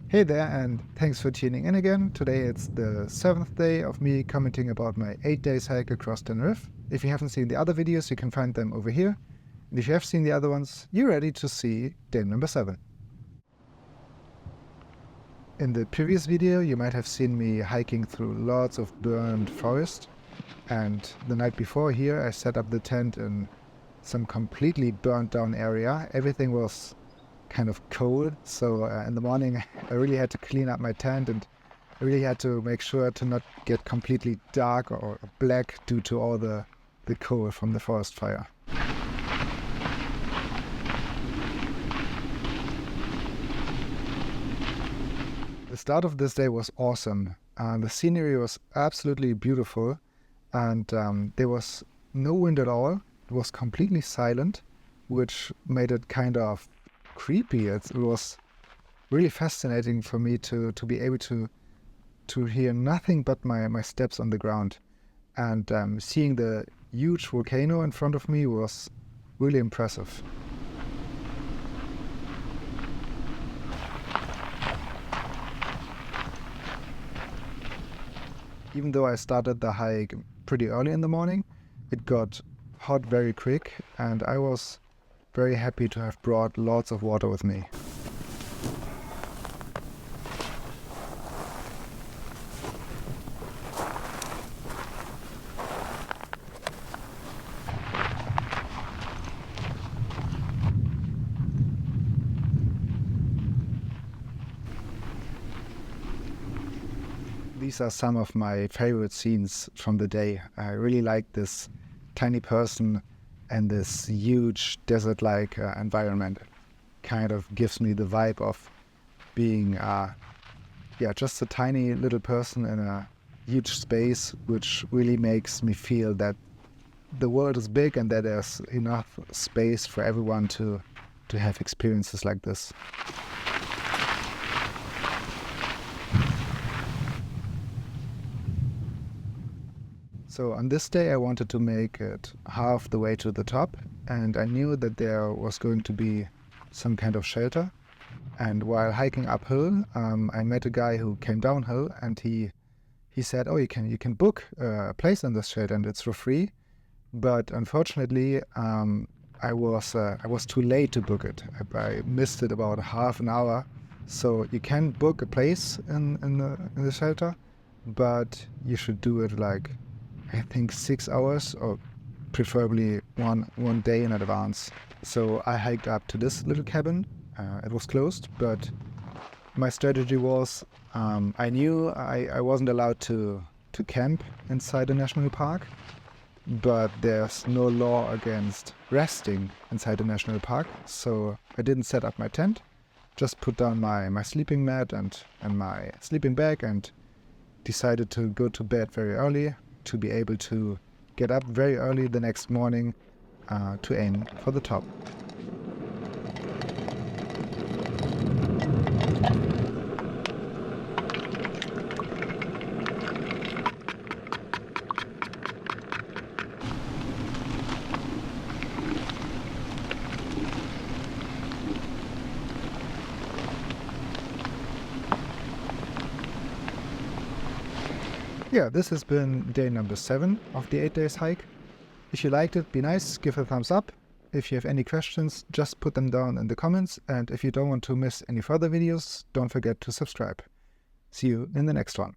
Hey there, and thanks for tuning in again. Today it's the 7th day of me commenting about my 8 days hike across Tenerife. If you haven't seen the other videos, you can find them over here. And if you have seen the other ones, you're ready to see day number 7. In the previous video, you might have seen me hiking through lots of burned forest. And the night before here, I set up the tent in some completely burnt down area. Everything was kind of cold, so in the morning I really had to clean up my tent, and I really had to make sure to not get completely dark or black due to all the coal from the forest fire. The start of this day was awesome. The scenery was absolutely beautiful, and there was no wind at all. It was completely silent, which made it kind of creepy. It was really fascinating for me to be able to hear nothing but my steps on the ground. And seeing the huge volcano in front of me was really impressive. Even though I started the hike pretty early in the morning, it got hot very quick, and I was very happy to have brought lots of water with me. These are some of my favorite scenes from the day. I really like this tiny person and this huge desert-like environment. It kind of gives me the vibe of being just a tiny little person in a huge space, which really makes me feel that the world is big and that there's enough space for everyone to have experiences like this. So on this day I wanted to make it half the way to the top, and I knew that there was going to be some kind of shelter. And while hiking uphill, I met a guy who came downhill, and he said, "Oh, you can book a place in this shelter, and it's for free." But unfortunately, I was too late to book it. I missed it about half an hour. So you can book a place in the shelter, but you should do it like, I think, 6 hours, or preferably one day in advance. So I hiked up to this little cabin. It was closed, but my strategy was, I knew I wasn't allowed to camp inside a national park, but there's no law against resting inside a national park. So I didn't set up my tent, just put down my sleeping mat and my sleeping bag, and decided to go to bed very early, to be able to get up very early the next morning to aim for the top. Yeah, this has been day number 7 of the 8 days hike. If you liked it, be nice, give a thumbs up. If you have any questions, just put them down in the comments. And if you don't want to miss any further videos, don't forget to subscribe. See you in the next one.